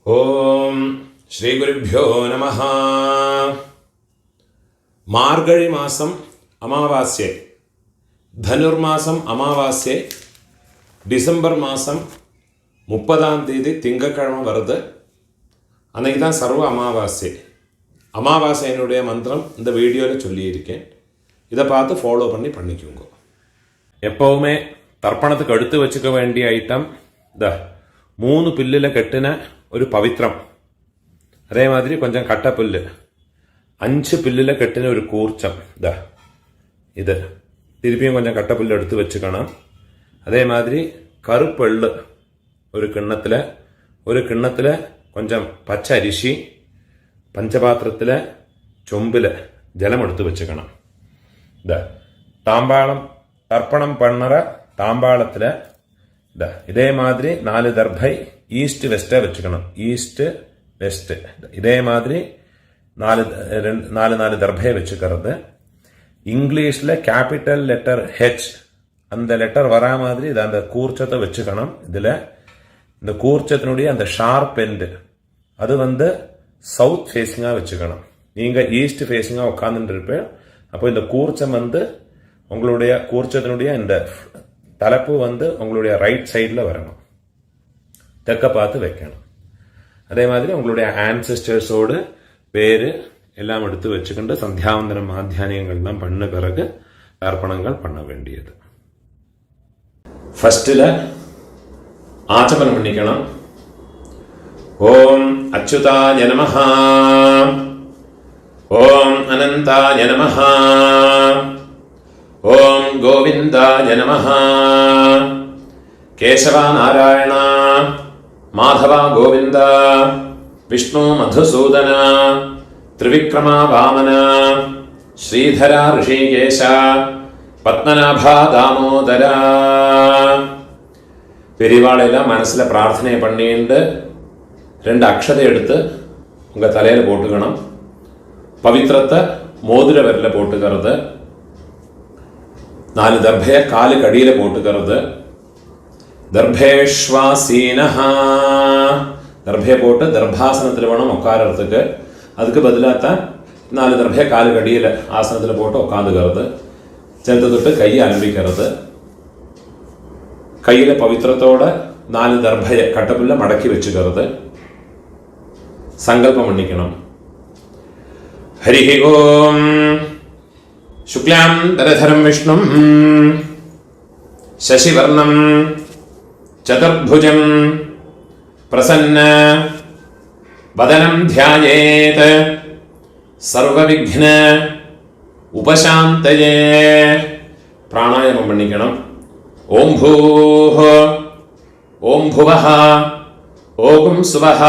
ഓം ശ്രീ ഗുരുഭ്യോ നമഃ. മാർഗഴി മാസം അമാവാസ്യ, ധനുർമാസം അമാവാസ്യ, டிசம்பர் மாதம் 30ஆம் தேதி திங்கக்கிழமை வருது. அன்றைக்கி தான் சர்வ அமாவாசை. அமாவாசையினுடைய மந்திரம் இந்த வீடியோவில் சொல்லியிருக்கேன். இதை பார்த்து ஃபாலோ பண்ணிக்கோங்க. எப்போவுமே தர்ப்பணத்துக்கு எடுத்து வச்சுக்க வேண்டிய ஐட்டம் இந்த 3 பில்லில் கட்டின ஒரு பவித்திரம், அதே மாதிரி கொஞ்சம் கட்டப்புல்லு, 5 பில்லில் கட்டின ஒரு கூர்ச்சம், இது திருப்பியும் கொஞ்சம் கட்டப்புல்லு எடுத்து வச்சுக்கணும். அதே மாதிரி கருப்பெள்ளு ஒரு கிண்ணத்தில் கொஞ்சம் பச்சை அரிசி, பஞ்சபாத்திரத்தில் சொம்பில் ஜலம் எடுத்து வச்சுக்கணும். தாம்பாளம் தர்ப்பணம் பண்ணுற தாம்பாளத்தில் இதே மாதிரி 4 தர்பை ஈஸ்ட் வெஸ்ட்டை வச்சுக்கணும். ஈஸ்ட் வெஸ்ட் இதே மாதிரி 4 தர்பையை வச்சுக்கிறது. இங்கிலீஷில் கேபிட்டல் லெட்டர் ஹெச், அந்த லெட்டர் வரா மாதிரி இதை அந்த கூர்ச்சத்தை வச்சுக்கணும். இதில் இந்த கூர்ச்சத்தினுடைய அந்த ஷார்ப் எண்டு அது சவுத் ஃபேஸிங்காக வச்சுக்கணும். நீங்கள் ஈஸ்ட் ஃபேஸிங்காக உட்காந்துட்டு இருப்பேன். அப்போ இந்த கூர்ச்சம் உங்களுடைய கூர்ச்சத்தினுடைய இந்த தலைப்பு உங்களுடைய ரைட் சைடில் வரணும், தெற்க பார்த்து வைக்கணும். அதே மாதிரி உங்களுடைய ஆன்செஸ்டர்ஸோடு பேர் எல்லாம் எடுத்து வச்சுக்கிட்டு சந்தியாவந்தனம் மாத்தியானியங்கள்லாம் பண்ண பிறகு தர்ப்பணங்கள் பண்ண வேண்டியது. ஃபர்ஸ்டில் ஆச்சமனம் பண்ணிக்கணும். ஓம் அச்சுதாய நமஹ, ஓம் அனந்தாய நமஹ, ஓம் கோவிந்தாய நமஹ, கேசவ நாராயண மாதவ கோவிந்த, விஷ்ணு மதுசூதன, திரிவிக்ரம வாமன, ஸ்ரீதர ரிஷிகேஷ, பத்மநாப தாமோதர. பெரியவாளெல்லாம் மனசில் பிரார்த்தனை பண்ணிட்டு 2 அக்ஷதை எடுத்து உங்கள் தலையில் போட்டுக்கணும். பவித்திரத்தை மோதிர விரலில் போட்டுக்கிறது. 4 தர்பையை காலுக்கு அடியில் போட்டுக்கிறது. தர்பேஷ்வாசீனஹா, தர்பையை போட்டு தர்பாசனத்தில் வேணும் உட்காரத்துக்கு. அதுக்கு பதிலாக 4 தர்பையை காலுக்கு அடியில் ஆசனத்தில் போட்டு உட்காந்துக்கிறது. சேர்த்து தொட்டு கையை அலம்பிக்கிறது. கையில் பவித்திரத்தோட 4 தர்பையை கட்டப்புள்ள மடக்கி வச்சுக்கிறது. சங்கல்பம் பண்ணிக்கணும். ஹரிஹி ஓம் சுக்லாம் தரதரம் விஷ்ணும் சசிவர்ணம் சதுர்புஜம் பிரசன்ன வதனம் தியாயேத் சர்வவிக்ன உபசாந்தயே. பிராணாயாமம் பண்ணிக்கணும். ஓம் பூஹ, ஓம் புவஹ, ஓம் சுவஹ,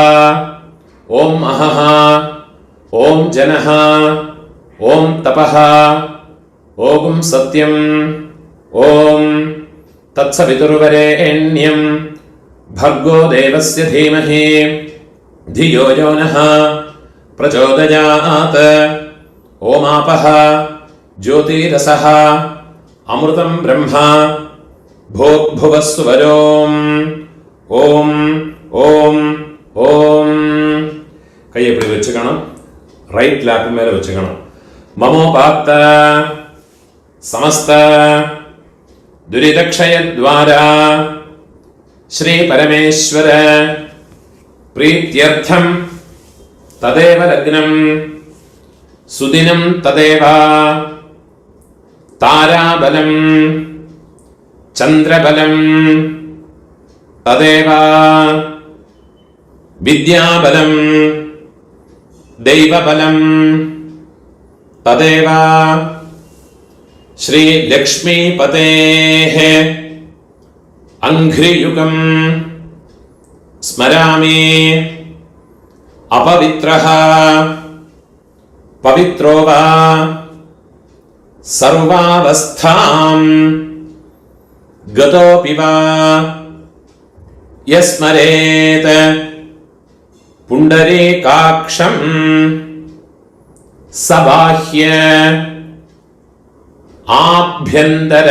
ஓம் அஹஹ, ஓம் ஜனஹ, ஓம் தபஹ, ஓம் சத்யம், ஓம் தத்சவிதுர்வரேண்யம் भर्गो देवस्य धीमहि धियो यो नः प्रचोदयात्. ओमापः ज्योतिरसः अमृतं ब्रह्मा भूर्भुवस्सुवरोम्. ओम ओम ओम. கை எப்படி வச்சுக்கணும்? ரைட் லேப் மேலே வச்சுக்கணும். மமோபாத்த சமஸ்த துரிதக்ஷயத்வாரா ஸ்ரீ பரமேஸ்வர பிரீத்யர்த்தம் ததேவ லக்னம் சுதினம் ததேவ தாராபலம் சந்திரபலம் ததேவ வித்யாபலம் தெய்வபலம் ததேவ ஸ்ரீ லக்ஷ்மீபதேஹ அங்க்ரியுகம் ஸ்மராமி. அபவித்ரஹ பவித்ரோ வா சர்வாவஸ்தாம் கதோபி வா யஸ்மரேத் புண்டரீகாக்ஷம் சபாஹ்ய ஆப்யந்தர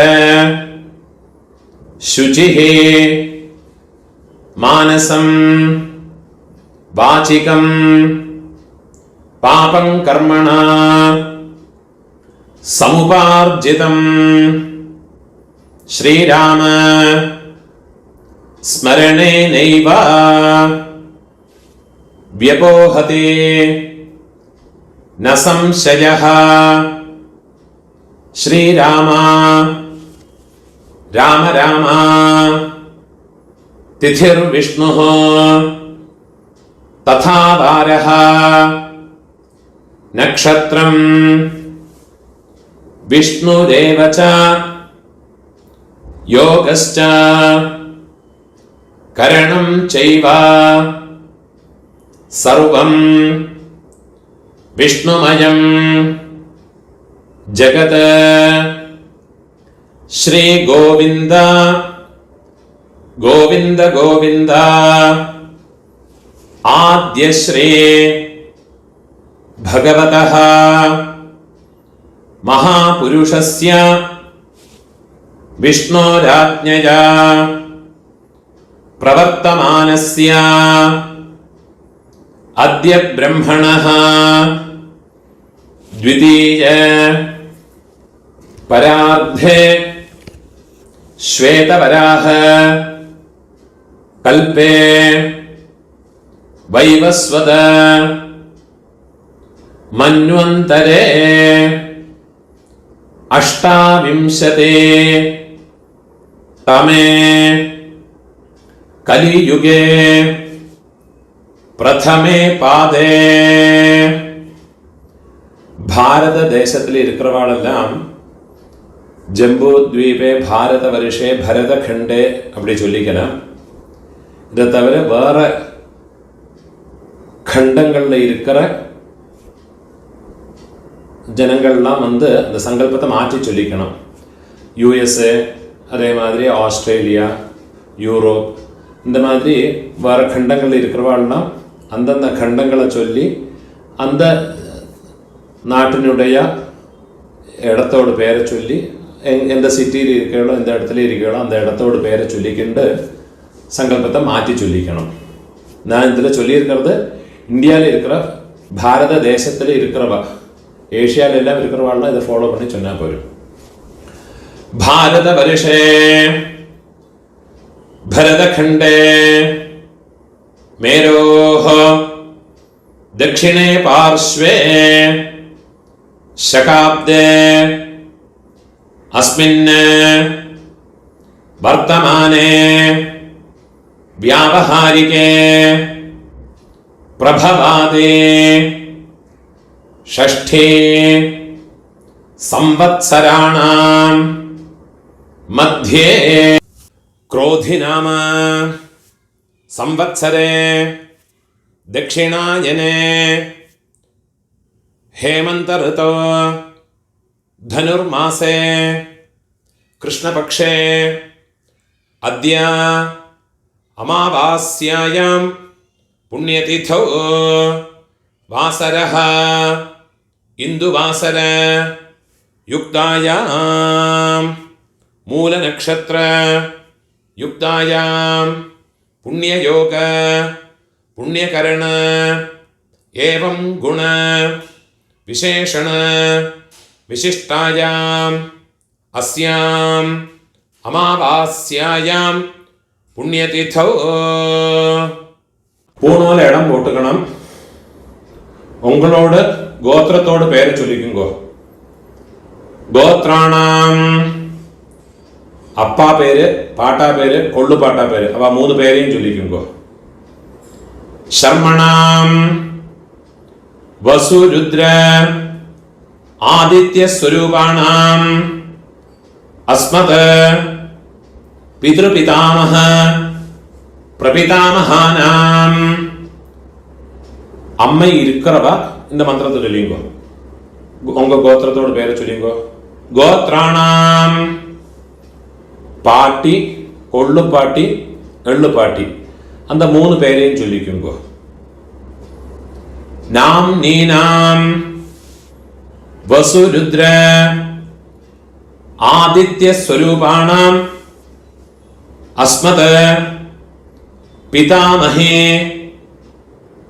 शुचिः मानसं वाचिकं पापं कर्मणा समुपार्जितं श्रीराम स्मरणेनैव व्यपोहते न संशयः। श्रीराम राम राम तिथिर्विष्णुः तथा वारः नक्षत्रं विष्णुरेव च योगश्च करणं चैव सर्वं विष्णुमयं जगत्। श्री गोविंद गोविंद गोविंद आद्य श्री भगवतः महापुरुषस्य विष्णोराज्ञया प्रवर्तमानस्य अद्य ब्रह्मणः द्वितीय परार्धे श्वेतवराह कल्पे वैवस्वत मन्वन्तरे अष्टाविंशते तमे कलियुगे प्रथमे पादे भारत தேசத்தில் இருக்கிறவாளெல்லாம் ஜம்பு த்வீபே பாரத வருஷே பரதகண்டே அப்படி சொல்லிக்கலாம். இதை தவிர வேற கண்டங்களில் இருக்கிற ஜனங்கள்லாம் அந்த சங்கல்பத்தை மாற்றி சொல்லிக்கணும். யூஎஸ்ஏ, அதே மாதிரி ஆஸ்திரேலியா, யூரோப், இந்த மாதிரி வேறு கண்டங்களில் இருக்கிறவாள்லாம் அந்தந்த கண்டங்களை சொல்லி அந்த நாட்டினுடைய இடத்தோட பேரை சொல்லி எந்த சிட்டியில் இருக்கிறோ எந்த இடத்துல இருக்கிறோ அந்த இடத்தோட பேரை சொல்லிக்கிண்டு சங்கல்பத்தை மாற்றி சொல்லிக்கணும். நான் இதில் சொல்லியிருக்கிறது இந்தியாவில் இருக்கிற பாரத தேசத்தில் இருக்கிறவா, ஏஷியாவில் எல்லாம் இருக்கிறவாள்லாம் இதை ஃபாலோ பண்ணி சொன்னால் போயிடும். பாரத வருஷே भरतखंडे मेरोः दक्षिणे पार्श्वे शकाब्दे अस्मिन् वर्तमाने व्यावहारिके प्रभवादे षष्ठे संवत्सराणां मध्ये क्रोधि नाम संवत्सरे दक्षिणायने हेमंत ऋतौ धनुर्मासे कृष्णपक्षे अद्य अमावास्यायां पुण्यतिथौ वासरः इंदुवासर युक्तायां मूलनक्षत्र युक्तायां पुण्ययोग पुण्यकरण एवं गुण विशेषण विशिष्टायां अस्यां अमावास्यायां पुण्यतिथौ पूणोल इडम पोट्टुकणम उंगलोड गोत्रतोड पेर चोल्लिक्कुंगो गोत्राणाम அப்பா பேரு, பாட்டா பேரு, கொள்ளு பாட்டா பேரு, அவ மூணு பேரையும் சொல்லிக்குங்கோ. சர்மணாம் வசு ருத்ர ஆதித்ய ஸ்வரூபாணாம் அஸ்மத் பித்ருபிதாமஹ பிரபிதாமஹானாம் அம்மை இருக்கிறவா இந்த மந்திரத்தை சொல்லிங்கோ. உங்க கோத்திரத்தோட பேரை சொல்லிங்கோ. கோத்ராணாம் பாட்டி, கொள்ளு பாட்டி, எள்ளு பாட்டி, அந்த மூணு பேரையும் சொல்லிக்குங்கோ. நாம் நீனாம் வசு ருத்ர ஆதித்ய ஸ்வரூபாணாம் அஸ்மத் பிதாமஹே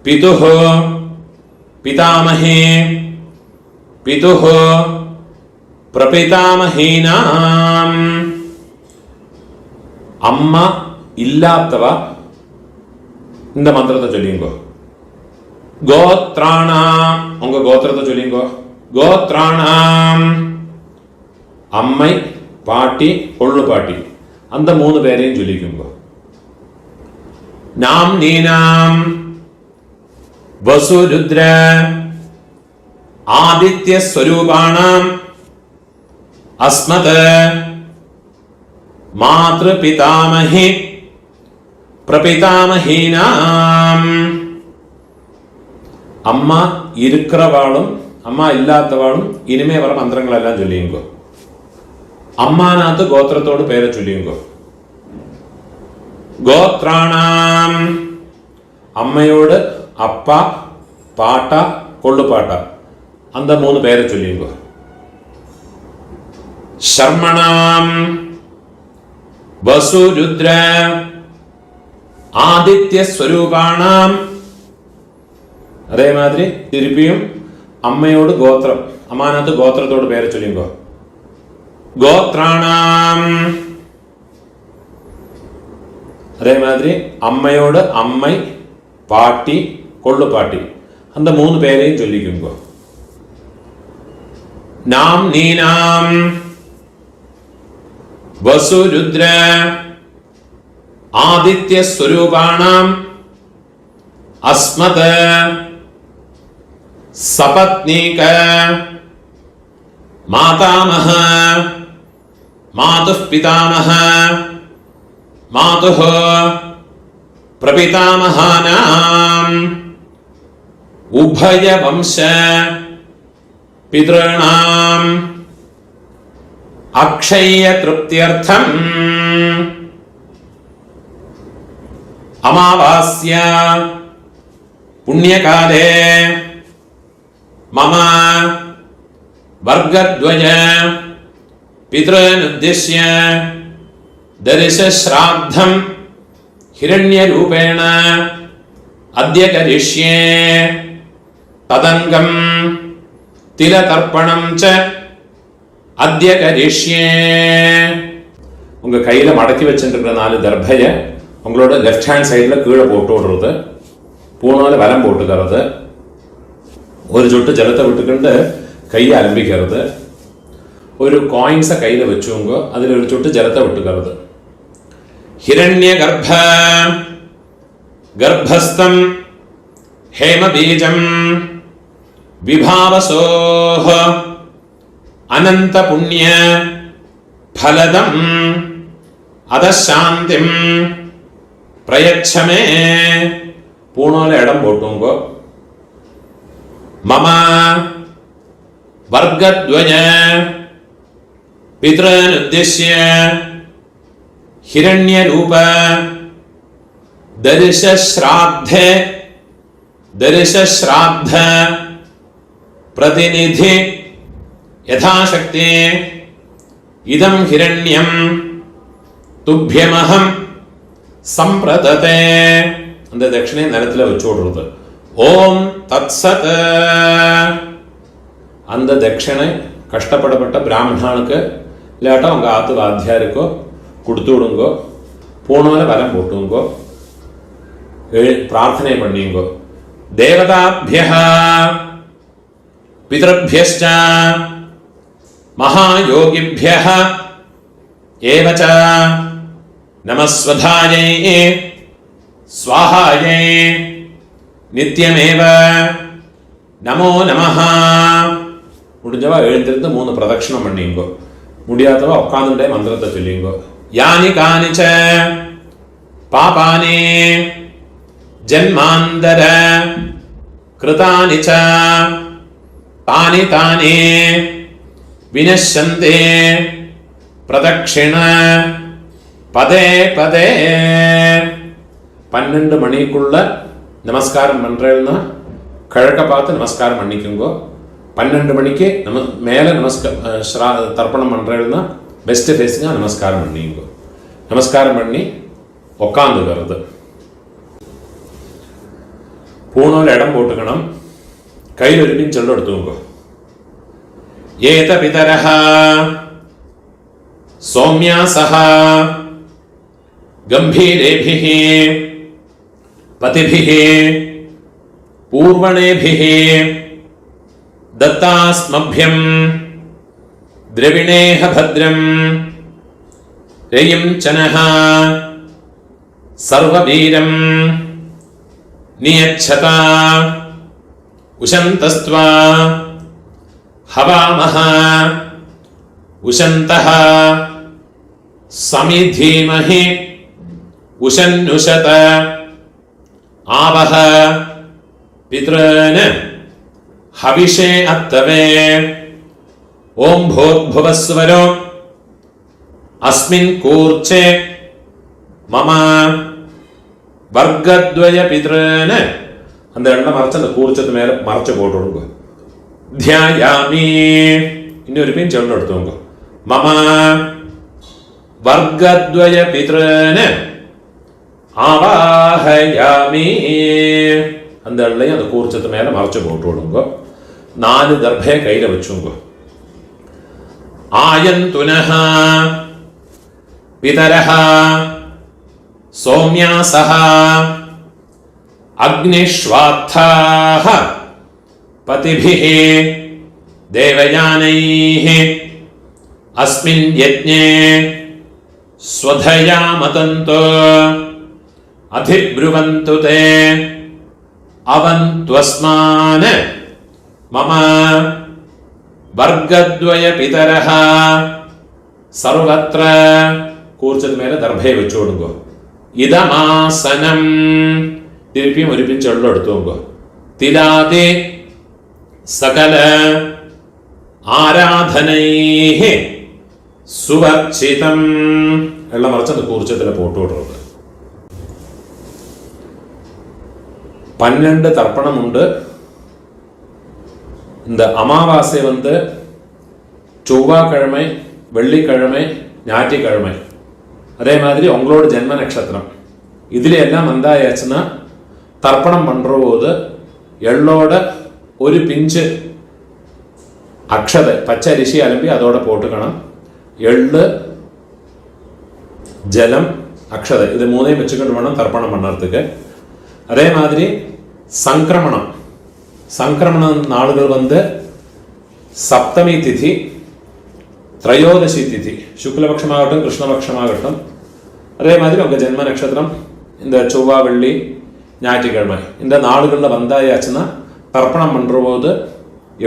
पितुः पितामहे पितुः प्रपितामहीनाम् अम्मा इल्लात्तव இந்த மந்திரத்தை சொல்லிங்கோ. கோத்ராணாம் உங்க கோத்திரத்தை சொல்லிங்கோ. கோத்ராணாம் அம்மை பாட்டி கொள்ளு பாட்டி அந்த 3 பேரையும் சொல்லிக்குங்கோ. நாம் நீனாம் வசு ருத்ர ஆதித்ய ஸ்வரூபாணாம் அஸ்மத் மாத்ரு பிதாமஹி பிரபிதாமஹீனாம் அம்மா இருக்கிறவாளும் அம்மா இல்லாதவாளும் இனிமே வர மந்திரங்கள் எல்லாம் சொல்லியுங்கோ. அம்மானாத்து கோத்திரத்தோடு பேரை சொல்லியுங்கோ. கோத்ராணாம் அம்மையோடு அப்பா பாட்டா கொள்ளு பாட்டா அந்த 3 பேரை சொல்லியுங்கோ. சர்மணாம் வசு ருத்ர ஆதித்ய ஸ்வரூபாணாம் அதே மாதிரி திருப்பியும் அம்மையோடு கோத்திரம் அம்மானாத்து கோத்திரத்தோடு பேரை சொல்லிங்கோ. கோத்ராணாம் அதே மாதிரி அம்மையோடு அம்மை பாட்டி கொள்ளு பாட்டி அந்த 3 பேரையும் சொல்லிக்குங்கோ. நாம் நீனாம் வசு ருத்ர ஆதித்ய ஸ்வரூபாணாம் அஸ்மத் சபத்னீக மாதாமஹ மாதுः பிதாமஹ மாதுः பிரபிதாமஹானாம் உபய வம்ச பித்ருணாம் அக்ஷய திருப்தியர்த்தம் அமாவாஸ்யா புண்ணியகாலே மம வர்கத்வய பித்ருனுத்திஷ்ய தரிசஸ்ராத்தம் ஹிரண்யரூபேண அத்ய கரிஷ்யே ததங்கம் திலதர்ப்பணம் ச அத்ய கரிஷ்யே. உங்க கையில மடக்கி வச்சுருக்கிற 4 தர்பைய உங்களோட லெஃப்ட் ஹேண்ட் சைடில் கீழே போட்டு விடுறது, பூனால வலம் போட்டுக்கிறது, ஒரு சொட்டு ஜலத்தை விட்டுக்கிண்டு கையை அலம்பிக்கிறது, ஒரு காயின்ஸை கையில் வச்சுங்க, அதில் ஒரு சொட்டு ஜலத்தை விட்டுக்கிறது. ஹிரண்ய கர்ப்ப கர்ப்பஸ்தம் ஹேமபீஜம் விபாவசோஹ அனந்த புண்ணிய ஃபலதம் அதசாந்திம் பிரயச்சமே. பூனால இடம் போட்டுங்கோ. மம வர்கத்வய பித்ருனுத்திஷ்ய ஹிரண்யரூப தரிசஸ்ராத்த பிரதிநிதி யதாசக்தி இதம் ஹிரண்யம் துப்யமஹம் சம்பிரததே. அந்த தட்சிணை நிலத்தில் வச்சு விடுறது. ஓம் தத்சத். அந்த தட்சிணை கஷ்டப்படப்பட்ட பிராமணனுக்கு இல்லாட்டா உங்க ஆத்து வாத்தியாருக்கோ கொடுத்து விடுங்கோ. பூனால வலம் போட்டுங்கோ. பிரார்த்தனை பண்ணிங்கோ. தேவதாபியः பிதృभ्यश्च மகாயோகிभ्यः ஏவ ச நமஸ்வதாயை ஸ்வாஹாயை நித்யமேவ நமோ நமஹ. முடிஞ்சவா எழுந்திருந்து 3 பிரதட்சணம் பண்ணிங்கோ. முடியாதவா உட்கார்ந்துட்டே மந்திரத்தை சொல்லிங்கோ. யானி கானிச்ச பாபானி ஜன்மாந்தர கிருதானி ச தானி தானி வினஷ்யந்தே பிரதட்சிண பதே பதே. 12 மணிக்குள்ள நமஸ்காரம் பண்றேன்னா கிழக்க பார்த்து நமஸ்காரம் பண்ணிக்குங்கோ. 12 மணிக்கு மேலே தர்ப்பணம் பண்றேன்னா பெஸ்ட் ஃபேஸிங்காக நமஸ்காரம் பண்ணிங்கோ. நமஸ்காரம் பண்ணி உக்காந்துக்கிறது. പൂണോല ഇടം പോട്ടുക്കണം. കയ്യിലൊരു പിഞ്ച് വെള്ളം എടുത്തു നോക്കോ. ഏത പിതരഃ സൗമ്യാസഃ ഗംഭീരേഭിഃ പതിഭിഃ പൂർവണേഭിഃ ദത്താസ്മഭ്യം ദ്രവിണേഹ ഭദ്രം രയും ചനഃ സർവവീരം നിയച്ഛത ഉശന്തസ്ത്വാ ഹവാമഹ ഉശന്തഃ സമിധീമഹി ഉശന്നുശത ആവഹ പിതॄൻ ഹവിഷേ അത്തവേ ഓം ഭൂർഭുവസ്വരോ അസ്മിൻ കൂർച്ചേ മമ വർഗദ്വയ പിതॄൻ. அந்த எண்ணெய் மறைச்சு அந்த கூர்ச்சத்து மேல மறைச்சு போட்டு விடுங்க. தியாயாமி இன்னொரு பின் செல்ல எடுத்துங்க. மம வர்க்கத்வய பிதॄன் ஆவாஹயாமி. அந்த எண்ணெய் அந்த கூர்ச்சத்து மேல மறைச்சு போட்டு விடுங்க. 4 தர்பையை கையில வச்சுங்க. ஆயந்துனஹ பிதரஹ சௌம்யாசஹ அக்னிஷ்வாத்தாஹ பதிபிஹ தேவயானைஹ அஸ்மின் யஜ்ஞே ஸ்வதயா மதந்தோ அதிப்ருவந்து தே அவந்த்வஸ்மான் மம വർഗദ്വയ പിതരഃ സർവത്ര. കൂർച്ചത് മേലെ ദർഭയെ വെച്ചു കൊടുക്കോ. ഇതമാസനം തിരുപ്പിയും ഒരു പിഞ്ച് വെള്ളം എടുത്തു നോക്കോ. തിലാതെ സകല ആരാധനൈഃ സുവർച്ചിതം. വെള്ളം മറിച്ചത് കൂർച്ചത്തിലെ പോട്ടു കൊടുക്കുക. 12 தர்ப்பணமுண்டு. இந்த அமாவாசை செவ்வாய்க்கிழமை, வெள்ளிக்கிழமை, ஞாயிற்றுக்கிழமை. அதே மாதிரி உங்களோட ஜென்ம நட்சத்திரம் இதுல எல்லாம் வந்தாயாச்சுன்னா தர்ப்பணம் பண்ற போது எள்ளோட ஒரு பிஞ்சு அக்ஷதை பச்சை அரிசி அலம்பி அதோட போட்டுக்கணும். எள்ளு, ஜலம், அக்ஷதை இது 3 வச்சுக்கிட்டு வேணும் தர்ப்பணம் பண்ணுறதுக்கு. அதே மாதிரி சங்கிரமணம் நாளுகள் சப்தமி திதி, திரையோதசி திதி, சுக்லபக்ஷமாகட்டும் கிருஷ்ணபக்ஷமாகட்டும். அதே மாதிரி உங்கள் ஜென்ம நட்சத்திரம் இந்த செவ்வாய், வெள்ளி, ஞாயிற்றுக்கிழமை இந்த நாளுகளில் வந்தாயாச்சுன்னா தர்ப்பணம் பண்ணுற போது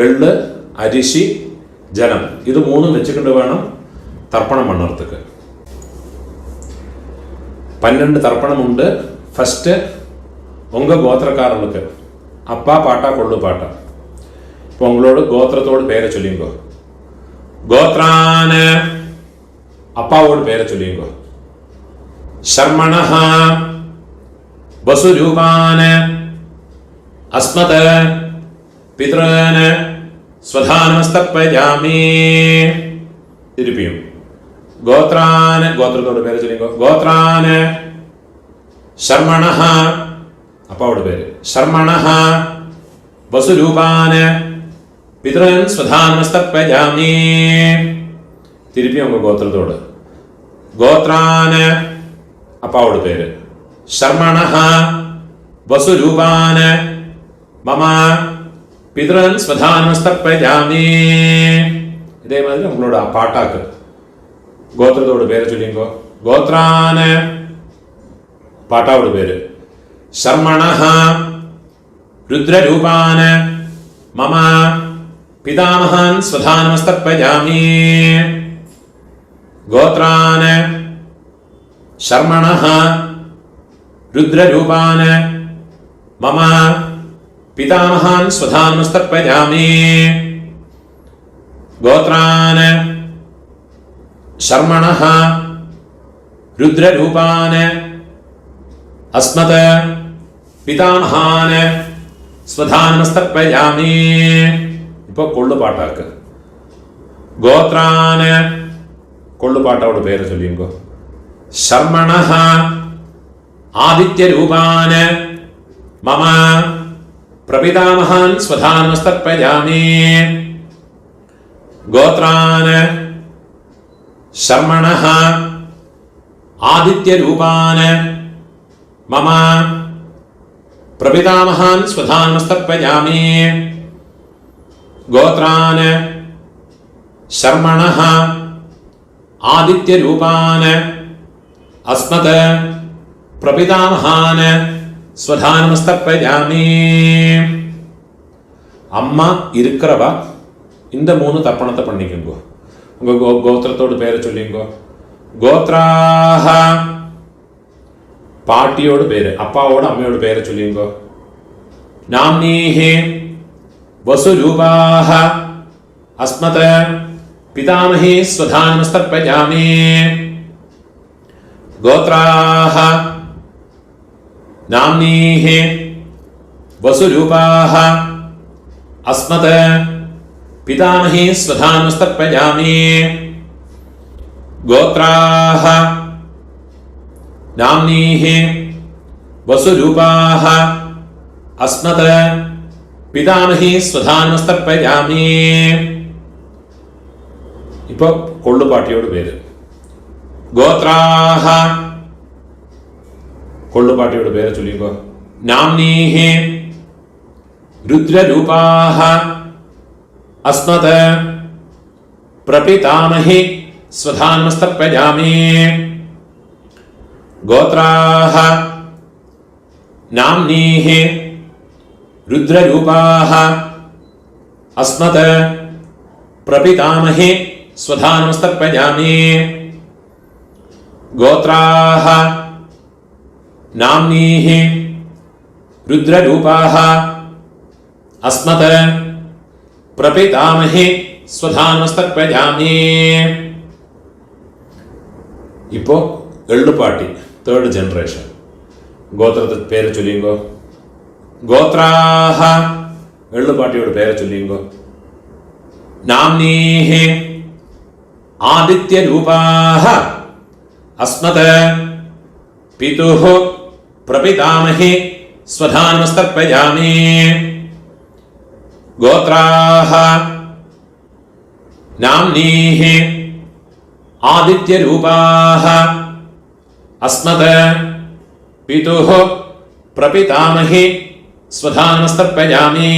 எள்ளு, அரிசி, ஜலம் இது 3 வச்சுக்கிட்டு வேணும் தர்ப்பணம் பண்ணுறதுக்கு. 12 தர்ப்பணம் உண்டு. ஃபஸ்ட்டு உங்கள் கோத்திரக்காரர்களுக்கு அப்பா பாட்டா கொள்ளு பாட்டா. இப்போ உங்களோட கோத்திரத்தோடு பேரை சொல்லிங்கோ. கோத்ரான அப்பாவோட பேரை சொல்லிங்கோ. சர்மணஹ வசுரூபான அஸ்மத பித்ரான ஸ்வதானமஸ்தப்பயாமி. திருப்பியும் கோத்ரான கோத்திரத்தோட பேரை சொல்லிங்கோ. கோத்ரான சர்மணஹ அப்பாவோட பேரு. சர்மணஹ வசுரூபான பித்ரன் ஸ்வதானமஸ்தப்பயாமி. திருப்பி உங்க கோத்திரத்தோடு. கோத்ரான அப்பாவோட பேரு. சர்மணஹ வசுரூபான மம பித்ரன் ஸ்வதானமஸ்தப்பயாமி. இதே மாதிரி உங்களோட பாட்டாக்கு கோத்திரத்தோட பேரை சொல்லிங்கோ. கோத்ரான பாட்டாவோட பேரு. சர்மணஹ ருத்ரரூபான மம பிதாமகான் ஸ்வதானமஸ்தப்பயாமி. கோத்ரான சர்மணஹ ருத்ரரூபான மம பிதாமகான் ஸ்வதானமஸ்தப்பயாமி. கோத்ரான சர்மணஹ ருத்ரரூபான அஸ்மத பிதாமகான ஸ்வதானமஸ்தப்பயாமி. இப்போ கொள்ளு பாட்டாக்கு கோத்ரான கொள்ளு பாட்டாவோட பேரை சொல்லிங்கோ. சர்மணஹ ஆதித்ய ரூபான மம प्रपितामहान् स्वधानमस्तर्पयामि गोत्रान् शर्मणः आदित्यरूपान् मम प्रपितामहान् स्वधानमस्तर्पयामि गोत्रान् शर्मणः आदित्यरूपान् अस्मत् प्रपितामहान् स्वधानमस्तर्पयामि அம்மா இருக்கிறவா இந்த மூணு தர்ப்பணத்தை பண்ணிக்கோங்க. உங்க கோத்திரத்தோட பேரை சொல்லிங்கோ. கோத்ராஹ பாட்டியோட பேரு, அப்பாவோட அம்மையோட பேரை சொல்லிங்கோ. நாம்னீஹி வசுரூபாஹ அஸ்மத் பிதாமஹி ஸ்வதானமஸ்தர்ப்பயாமி கோத்ராஹ நாம்னீஹி வசுரூபாஹ अस्मत् पितामही स्वधानमस्तर्पयामि गोत्राः नाम्नीः वसुरूपाः अस्मत् पितामही स्वधानमस्तर्पयामि. இப்போ கொள்ளுப்பாட்டியோட பேரு கோத்ராஹ கொள்ளுப்பாட்டியோட பேரை சொல்லிக்கோ. நாம்னீஹி रुद्ररूपाः अस्मत् प्रपितामहि स्वधानमस्तर्पयामि गोत्राः नाम्नीः रुद्ररूपाः अस्मत् प्रपितामहि स्वधानमस्तर्पयामि गोत्राः नाम्नीः रुद्ररूपाः अस्मत् प्रपितामहि स्वधानमस्तर्पयामि. இப்போ எள்ளுப்பாட்டி தேர்ட் ஜெனரேஷன் கோத்திரத்து பேரை சொல்லிங்கோ. கோத்ராஹ எள்ளுப்பாட்டியோட பேரை சொல்லிங்கோ. நாம்னீஹி ஆதித்யரூபாஹ அஸ்மத் பிதுஹ பிரபிதாமஹி ஸ்வதானமஸ்தர்ப்பயாமி गोत्राः नाम्नीः आदित्यरूपाः अस्मत् पितुः प्रपितामहि स्वधानमस्तर्पयामि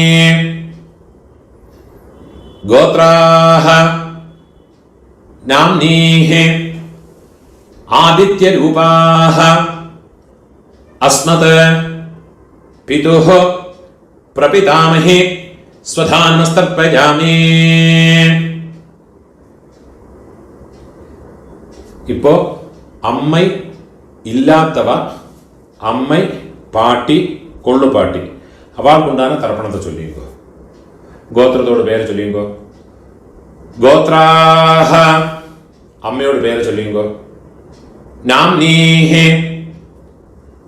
गोत्राः नाम्नीः आदित्यरूपाः अस्मत् पितुः प्रपितामहि स्वधानमस्तर्पयामि. இப்போ அம்மை இல்லாதவ அம்மை பாட்டி கொள்ளு பாட்டி அவளுக்கு உண்டான தர்ப்பணத்தை சொல்லிங்கோ. கோத்திரத்தோட பேரை சொல்லிங்கோ. கோத்ராஹ அம்மையோட பேரை சொல்லிங்கோ. நாம்னீஹி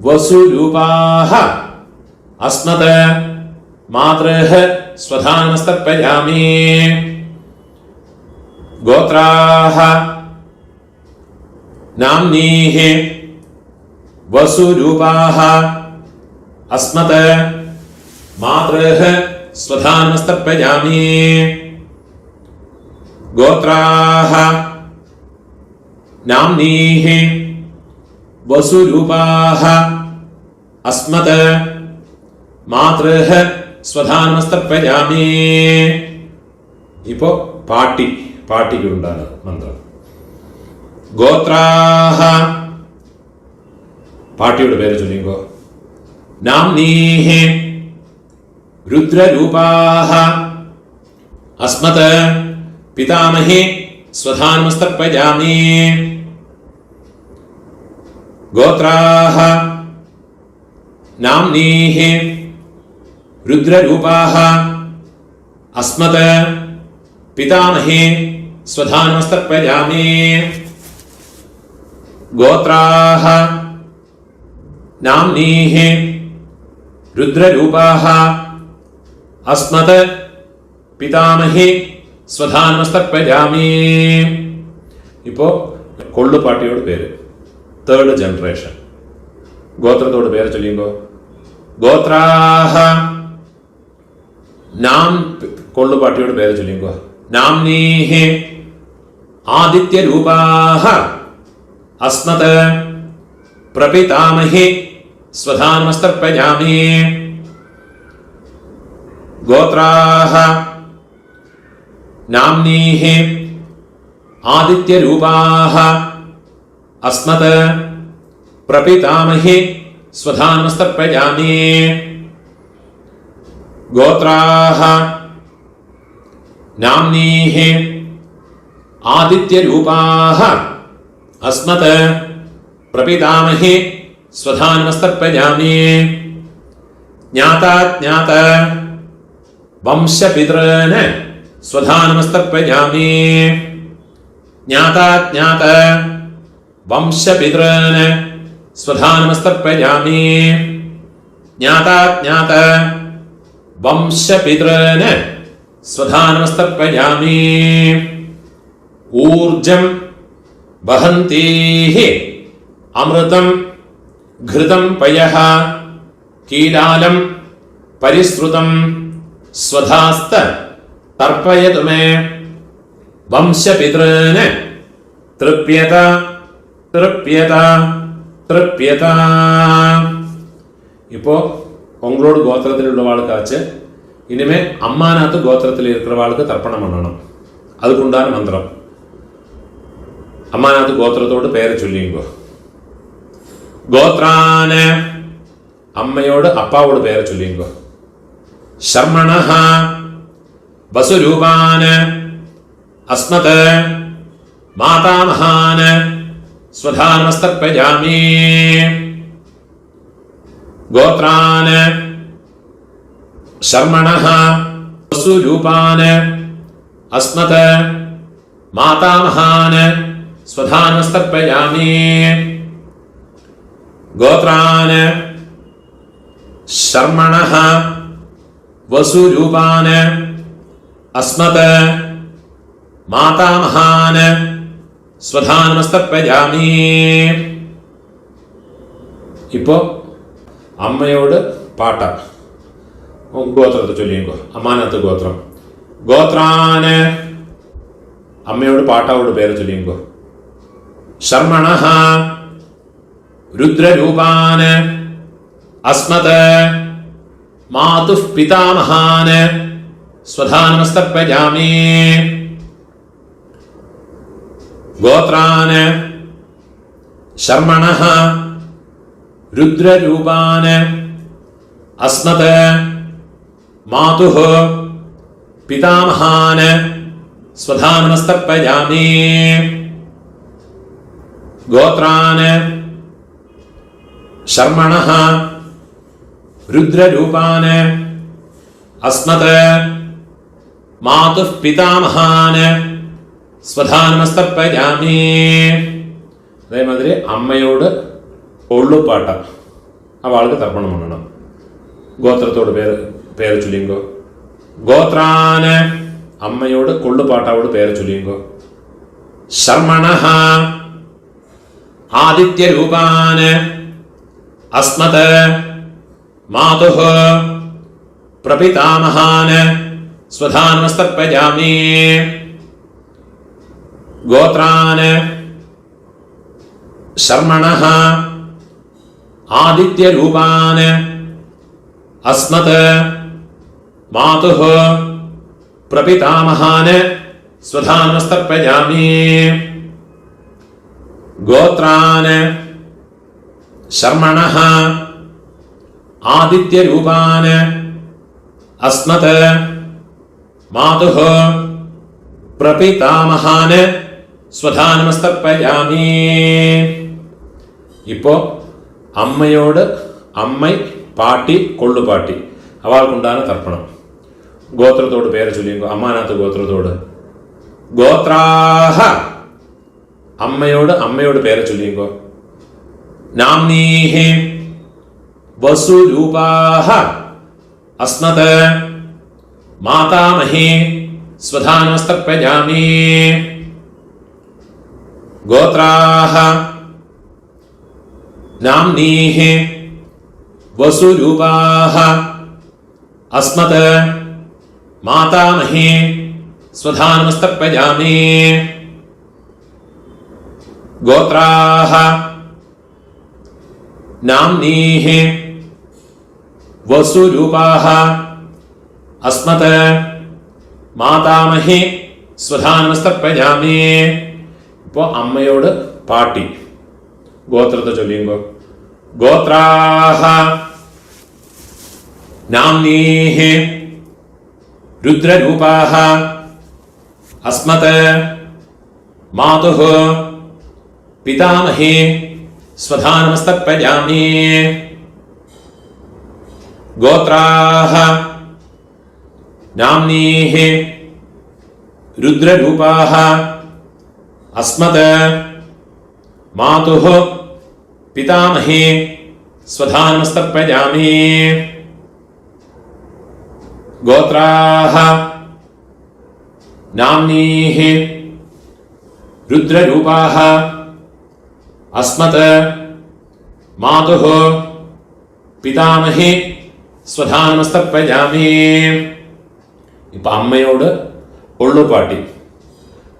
வசுரூபாஹ அஸ்மத் मातृः स्वधानमस्तर्पयामि गोत्राः नाम्नीः वसुरूपाः अस्मत् मातृः स्वधानमस्तर्पयामि गोत्राः नाम्नीः वसुरूपाः अस्मत् मातृः स्वधानमस्तर्पयामि. இப்போ பாட்டிக்கு உண்டான மந்திரம். கோத்ராஹ பாட்டியோட பேரை சொல்லிங்கோ. நாம்னீஹி रुद्ररूपाः अस्मत् पितामही स्वधानमस्तर्पयामि गोत्राः नाम्नीः रुद्ररूपाः अस्मत् पितामही स्वधानमस्तर्पयामि गोत्राः नाम्नीः रुद्ररूपाः अस्मत् पितामही स्वधानमस्तर्पयामि. இப்போ கொள்ளுப்பாட்டியோட பேரு தேர்ட் ஜெனரேஷன் கோத்திரத்தோட பேரை சொல்லிங்கோ. கோத்ராஹ നാം കൊള്ളുപാട്ടിയോട് പേര് ചൊല്ലിക്കോ. നാംനീഹി ആദിത്യരൂപാഹ അസ്മത് പ്രപിതാമഹി സ്വധാനമസ്തർപ്പയാമി. ഗോത്രാഹ നാംനീഹി ആദിത്യരൂപാഹ അസ്മത് പ്രപിതാമഹി സ്വധാനമസ്തർപ്പയാമി. ഗോത്രാഹ നാംനീഹി ആദിത്യരൂപാഹ അസ്മത് പ്രപിതാമഹി സ്വധാനമസ്തർപ്പയാമി. ജ്ഞാതാജ്ഞാത വംശപിതॄൻ സ്വധാനമസ്തർപ്പയാമി. ജ്ഞാതാജ്ഞാത വംശപിതॄൻ സ്വധാനമസ്തർപ്പയാമി. ജ്ഞാതാജ്ഞാത വംശപിതॄൻ സ്വധാനമസ്തർപ്പയാമി. ഊർജം വഹന്തീഹി അമൃതം ഘൃതം പയഃ കീലാലം പരിശ്രുതം സ്വധാസ്ത തർപ്പയതു മേ. വംശപിതॄൻ തൃപ്യത തൃപ്യത തൃപ്യത. இப்போ உங்களோட கோத்திரத்தில் உள்ளவாளுக்காச்சு இனிமே அம்மாநாத்து கோத்திரத்தில் இருக்கிறவாளுக்கு தர்ப்பணம் பண்ணணும். அதுக்குண்டான மந்திரம். അമ്മാനാത്ത് ഗോത്രത്തോട് പേര് ചൊല്ലിയുമ്പോ ഗോത്രാന് അമ്മയോട് അപ്പാവോട് പേര് ചൊല്ലിയുമ്പോ ശർമ്മണഃ വസുരൂപാന് അസ്മത് മാതാമഹാന് സ്വധാനമസ്തർപ്പയാമി. ഗോത്രാന് ശർമ്മണഃ വസുരൂപാന് അസ്മത് മാതാമഹാന് സ്വധാനമസ്തർപ്പയാമി. ഗോത്രാന് ശർമ്മണഃ വസുരൂപാന് അസ്മത് മാതാമഹാന് സ്വധാനമസ്തർപ്പയാമി. ഇപ്പോ അമ്മയോട് പാട്ട ഗോത്രത്തെ ചൊല്ലിക്കോ. അമ്മാനത്ത് ഗോത്രം. ഗോത്രാന് അമ്മയോട് പാട്ടാവോട് പേര് ചൊല്ലിക്കോ. ശർമ്മണഃ രുദ്രരൂപാന് അസ്മത് മാതുഃ പിതാമഹാന് സ്വധാനമസ്തർപ്പയാമി. ഗോത്രാന് ശർമ്മണഃ രുദ്രരൂപാന് അസ്മത് മാതുഃ പിതാമഹാന് സ്വധാനമസ്തർപ്പയാമി. ഗോത്രാന് ശർമ്മണഃ രുദ്രരൂപാന് അസ്മത് മാതുഃ പിതാമഹാന് സ്വധാനമസ്തർപ്പയാമി. അതേമാതിരി അമ്മയോട് ഒള്ളുപാട്ട അവൾക്ക് തർപ്പണം பண்ணണം. ഗോത്രത്തോട് പേര് ചൊല്ലിങ്കോ. ഗോത്രാന് അമ്മയോട് കൊള്ളുപാട്ടാവോട് പേര് ചൊല്ലിങ്കോ. ശർമ്മണഃ ആദിത്യരൂപാന് അസ്മത് മാതുഃ പ്രപിതാമഹാന് സ്വധാനമസ്തർപ്പയാമി. ഗോത്രാന് ശർമ്മണഃ ആദിത്യരൂപാന് അസ്മത് മാതുഃ പ്രപിതാമഹാന് സ്വധാനമസ്തർപ്പയാമി. ഗോത്രാന് ശർമ്മണഃ ആദിത്യരൂപാന് അസ്മത് മാതുഃ പ്രപിതാമഹാന് സ്വധാനമസ്തർപ്പയാമി. ഇപ്പോ അമ്മയോട് അമ്മ പാട്ടി കൊള്ളുപാട്ടി അവൾക്കുണ്ടാണ് തർപ്പണം. ഗോത്രത്തോട് പേര് ചൊല്ലിങ്കോ. അമ്മാനാത്ത് ഗോത്രത്തോട്. ഗോത്രാഹ അമ്മയോട് പേര് ചൊല്ലിങ്കോ. നാംനീഹി വസുരൂപാഹ അസ്മത് മാതാമഹി സ്വധാനമസ്തർപ്പയാമി. ഗോത്രാഹ നാംനീഹി വസുരൂപാഹ അസ്മത് मातामहे स्वधानमस्तर्पयामि। गोत्राः नाम्नीः वसुरूपाः अस्मत् मातामहे स्वधानमस्तर्पयामि. ഇപ്പോൾ അമ്മയോട് പാട്ടി ഗോത്രത്തെ ചൊല്ലിയുമ്പോൾ ഗോത്രാഹ നാംനീഃ രുദ്രരൂപാഹ അസ്മത് മാതുഃ പിതാമഹേ സ്വധാനമസ്തർപ്പയാമി. ഗോത്രാഹ നാംനീഃ രുദ്രരൂപാഹ അസ്മത് മാതുഃ പിതാമഹേ സ്വധാനമസ്തർപ്പയാമി. ഗോത്രാഹ നാംനീഃ രുദ്രരൂപാഹ അസ്മത് മാതുഃ പിതാമഹേ സ്വധാനമസ്തർപ്പയാമി. ഇപ്പൊ അമ്മയോട് ഉള്ളുപാട്ടി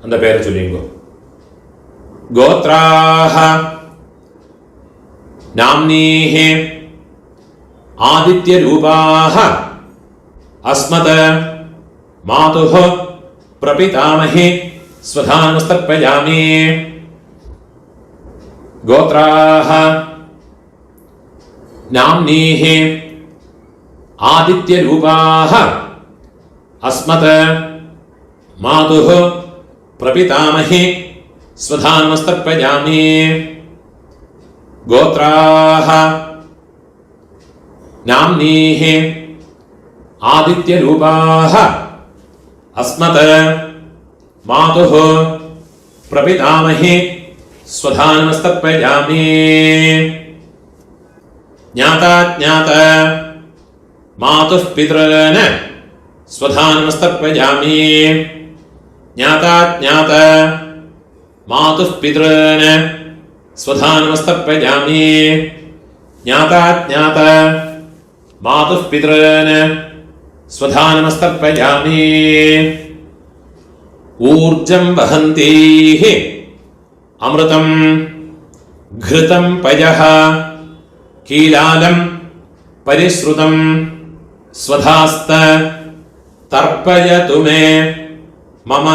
அந்த பேரை சொல்லிங்கோ. ഗോത്രാഹ നാംനീഃ ആദിത്യരൂപാഹ അസ്മത് മാതുഃ പ്രപിതാമഹേ സ്വധാനമസ്തർപ്പയാമി. ഗോത്രാഹ നാംനീഃ ആദിത്യരൂപാഹ അസ്മത് മാതുഃ പ്രപിതാമഹേ സ്വധാനമസ്തർപ്പയാമി. ഗോത്രാഹ നാംനീഃ ആദിത്യരൂപാഹ അസ്മത് മാതുഃ പ്രപിതാമഹേ സ്വധാനമസ്തർപ്പയാമി. ജ്ഞാതാജ്ഞാത മാതുഃ പിതॄന് സ്വധാനമസ്തർപ്പയാമി. ജ്ഞാതാജ്ഞാത മാതുഃ പിതॄന് സ്വധാനമസ്തർപ്പയാമി. ജ്ഞാതാജ്ഞാത മാതുഃ പിതॄന് സ്വധാനമസ്തർപ്പയാമി. ഊർജം വഹന്തീഃ അമൃതം ഘൃതം പയഃ കീലാലം പരിശ്രുതം സ്വധാസ്ത തർപ്പയതു മേ മമ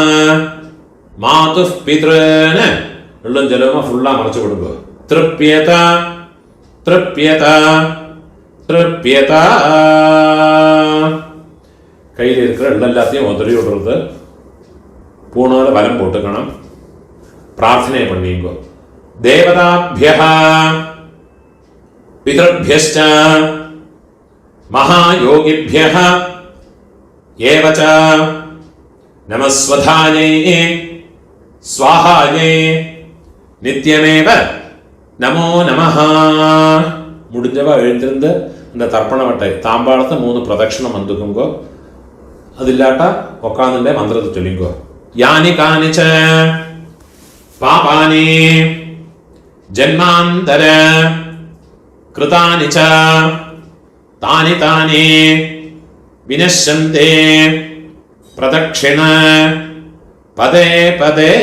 മാതുഃ പിതॄന് എള്ളും ജലവും ഫുള്ളാ മറച്ചു കൊടുക്കുക. തൃപ്യത തൃപ്യത തൃപ്യത. கையில் இருக்கிற எல்லாத்தையும் உதறி விடுறது, பூணோல வலம் போட்டுக்கணும். பிரார்த்தனை பண்ணிங்கோ. தேவதாभ्यः பிதृभ्यश्च महायोगिभ्यः एव च नमस्वधायै स्वाहायै நித்தியமேவ நமோ நமஹ. முடிஞ்சவா எழுந்திருந்து அந்த தர்ப்பண வட்டை தாம்பாளத்தை 3 பிரதட்சணம் வந்துக்குங்கோ. അതില്ലാട്ട ഒക്കാന്നിന്റെ മന്ത്രത്തെ ചൊല്ലിക്കോ. യാനി കാനിച പാപാനി ജന്മാന്തര കൃതാനി ച താനി താനി വിനശ്യന്തെ പ്രദക്ഷിണ പദേ പദേ.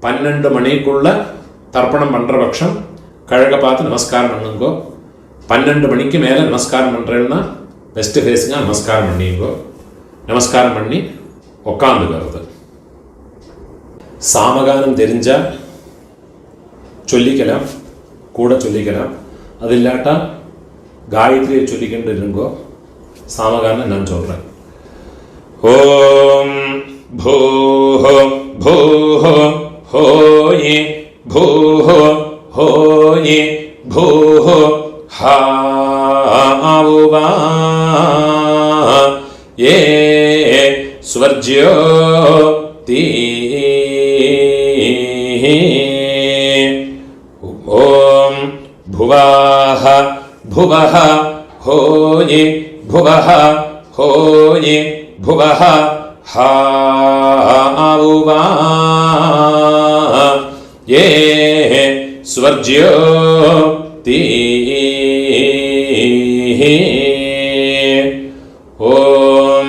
12 மணிக்குள்ள தர்ப்பணம் பண்ற பட்சம் கழக பார்த்து நமஸ்காரம் பண்ணுங்கோ. 12 மணிக்கு மேல நமஸ்காரம் பண்றேன்னா வெஸ்ட் ஃபேஸிங்காக நமஸ்காரம் பண்ணிங்கோ. நமஸ்காரம் பண்ணி உக்காந்துக்கிறது. சாமகானம் தெரிஞ்சா சொல்லிக்கலாம், கூட சொல்லிக்கலாம். அது இல்லாட்டா காயத்ரியை சொல்லிக்கிட்டு இருங்கோ. சாமகானம் நான் சொல்றேன். ஓம் பூஹ பூஹ ஹோயி பூஹ ஹோயி பூஹ हावुवा ये स्वर्ज्योति. ओम भुवः भुवः होयि भुवः होयि भुवः हावुवा ये स्वर्ज्योति. ओम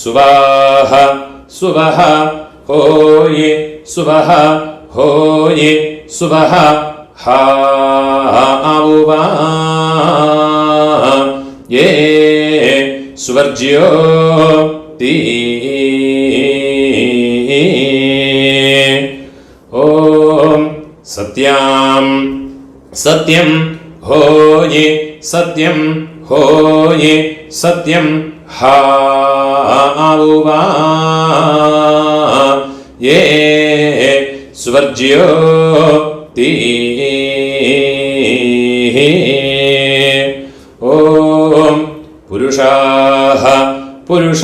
സുവഹ സുവഹ ഹോയേ സുവഹ ഹോയേ സുവഹ ഹാവുവാ യേ സുവർജ്യോ തീ ഓം സത്യം സത്യം ഹോയേ സത്യം ഹോയേ സത്യം ഹാവുവാ യേ സുവർജ്യോ തീ ഓം പുരുഷാഃ പുരുഷ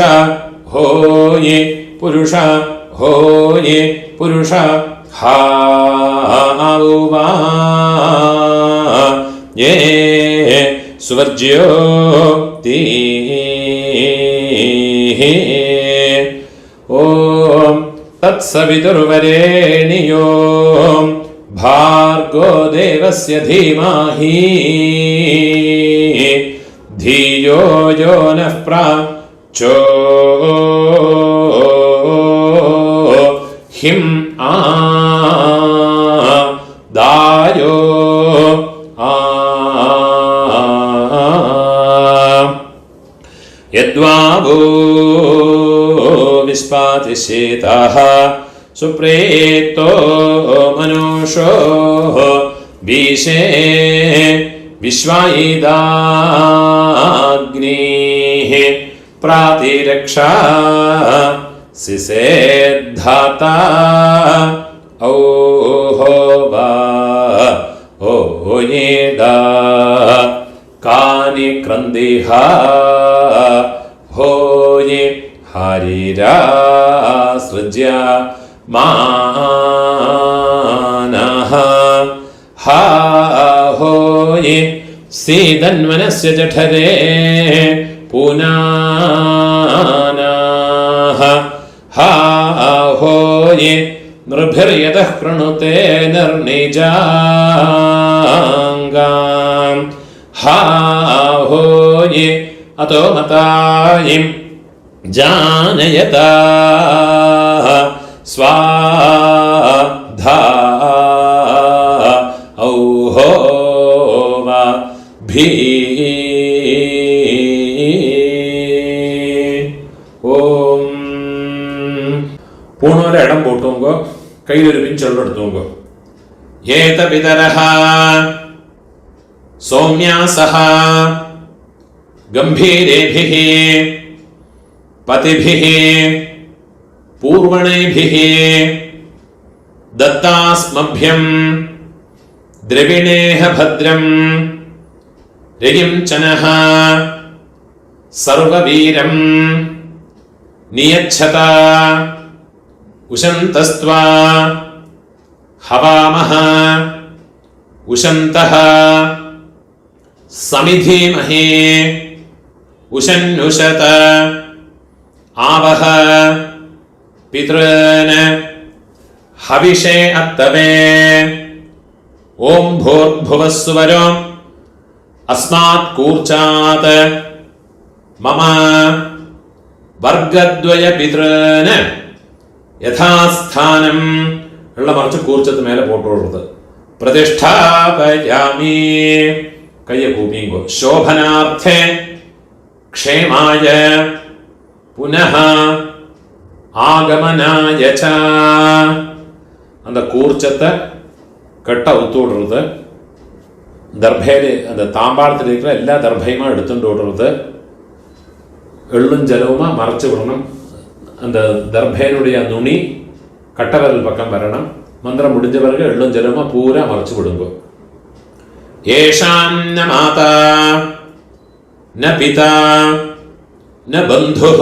ഹോയേ പുരുഷ ഹോയേ പുരുഷ ഹാവുവാ യേ സുവർജ്യോ തീ ഓം തത്സവിതുർവരേണ്യോ ഭാർഗോ ദേവസ്യ ധീമഹി ധിയോ യോ നഃ പ്രചോദിഹിം ദായോ യദ്വാവോ വിസ്പാതിശേതഃ സുപ്രേതോ മനുഷോ വീശേ വിശ്വായിദാഗ്നിഃ പ്രാതിരക്ഷാ സിസേദ്ധാതാ ഔഹോവാ ഓയേദാ കാനി ക്രന്ദിഹ ഹോയേ ഹരിരാസൃജ്യ മാനഃ ഹാ ഹോയേ സീതന്വനസ്യ ജഠരേ പുനാനഃ ഹാ ഹോയേ നൃഭിർയതഃ കൃണുതേ നിർണിജാംഗാം ഹാ ഹോയേ അതോ മതായിം ജാനയതാ സ്വാധാ ഔഹോവാ ഭീ ഓം പൂണോലെ ഇടം പോട്ടുമ്പോ കയ്യിലൊരു പിഞ്ചെള്ളം എടുത്തുമ്പോ ഏത പിതരഃ സൗമ്യാസഃ ഗംഭീരേഭിഃ പതിഭിഃ പൂർവണൈഭിഃ ദത്താസ്മഭ്യം ദ്രവിണേഹ ഭദ്രം രയിം ചനഃ സർവവീരം നിയച്ഛത ഉശന്തസ്ത്വാ ഹവാമഹ ഉശന്തഃ സമിധീമഹേ ഉശന്നുശത ആവഹ പിതॄൻ ഹവിഷേ അത്തവേ ഓം ഭൂർഭുവസ്സുവരോ അസ്മാത് കൂർച്ചാത് മമ വർഗദ്വയ പിതॄൻ യഥാസ്ഥാനം ഉള്ള മറിച്ച് കൂർച്ചത്ത് മേലെ പോട്ടുള്ളത് പ്രതിഷ്ഠാപയാമി കയ്യ കൂപ്പിങ്കോ ശോഭനാർത്ഥേ ക്ഷേമായ പുനഃ ആഗമനായ ച அந்த கூர்ச்சத்தை கட்ட அவுத்து விடுறது தர்பையில் அந்த தாம்பாளத்தில் இருக்கிற எல்லா தர்பையுமா எடுத்துட்டு விடுறது எள்ளும் ஜலவுமா மறைச்சு விடணும் அந்த தர்பையினுடைய நுனி கட்டவரல் பக்கம் வரணும் மந்திரம் முடிஞ்ச பிறகு எள்ளும் ஜலவுமா பூரா மறைச்சு விடுங்க ஏஷாம் ந மாதா ந பிதா ந பந்துः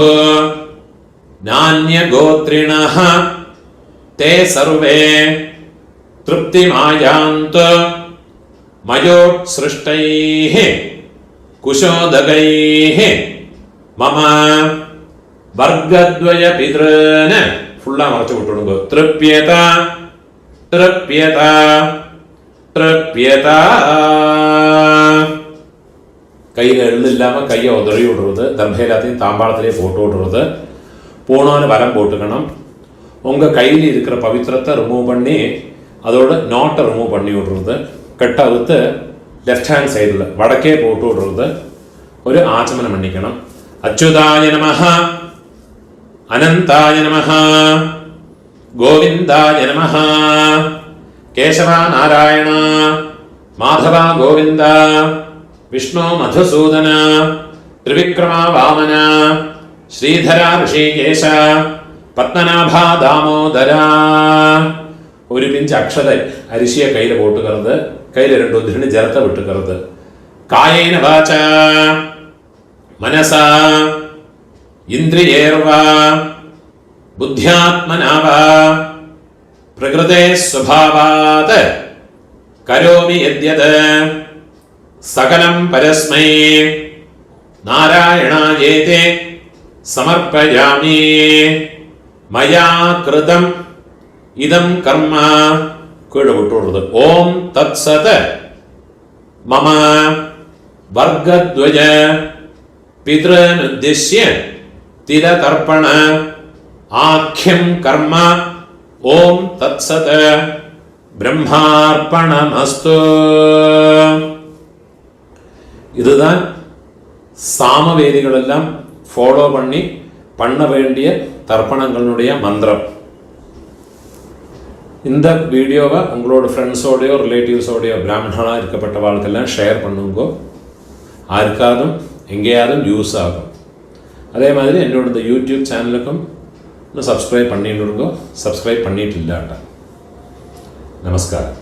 நான்யகோத்ரிணः ते सर्वे तृप्तिमायान्तु मयोत्सृष्टैः कुशोदगैः मम वर्गद्वय पितॄन् फुल्ला मरച്ചു വിട്ടുകൊടുക്കുക തൃപ്യത തൃപ്യത തൃപ്യത കയ്യിൽ എള്ളില്ലാമ കയ്യ ഉതറി വിടുന്നത് ദർഭയില്ലാത്ത താമ്പാളത്തിലേക്ക് പോട്ട് വിടുന്നത് பூணான வரம் போட்டுக்கணும். உங்கள் கையில் இருக்கிற பவித்திரத்தை ரிமூவ் பண்ணி அதோட நாட்டை ரிமூவ் பண்ணி விடுறது, கெட்ட அவுத்து லெஃப்ட் ஹேண்ட் சைடில் வடக்கே போட்டு விடுறது, ஒரு ஆச்சமனம் பண்ணிக்கணும். அச்சுதாய நமஹ, அனந்தாய நமஹ, கோவிந்தாய நமஹ, கேசவா நாராயண, மாதவா கோவிந்த, விஷ்ணு மதுசூதன, திரிவிக்ரமா வாமன, ஸ்ரீதரா ഋഷികേശ, പത്മനാഭ ദാമോദര. ഒരു പിഞ്ച് അക്ഷത അരിശിയെ കയ്യിൽ പോട്ടുകരുത്, കയ്യിൽ 2 ഉദ്ധരണി ജലത്തെ വിട്ടുകരുത്. കായേന വാച മനസാ ഇന്ദ്രിയേർവ ബുദ്ധ്യാത്മനാവ പ്രകൃതേ സ്വഭാവാത് കരോമി യദ്യത് സകലം പരസ്മൈ നാരായണായേതി സമർപ്പയാമി. മയാ കൃതം ഇദം കർമ്മ കീഴെ വിട്ടുകൊടുത്ത്. ഓം തത്സത് മമ വർഗദ്വയ പിതൃനുദ്ദിശ്യ തിലതർപ്പണ ആഖ്യം കർമ്മ. ഓം തത്സത് ബ്രഹ്മാർപ്പണമസ്തു. இதுதான் சாமவேதிகளெல்லாம் ஃபாலோ பண்ண வேண்டிய தர்ப்பணங்களுடைய மந்திரம். இந்த வீடியோவை உங்களோட ஃப்ரெண்ட்ஸோடையோ ரிலேட்டிவ்ஸோடையோ பிராமணனாக இருக்கப்பட்ட வாழ்க்கெல்லாம் ஷேர் பண்ணுங்கோ. யாருக்காதும் எங்கேயாவது யூஸ் ஆகும். அதே மாதிரி என்னோட இந்த யூடியூப் சேனலுக்கும் இன்னும் சப்ஸ்கிரைப் பண்ணிட்டு இருக்கோ. சப்ஸ்கிரைப் பண்ணிட்டு இல்லாட்டா. நமஸ்காரம்.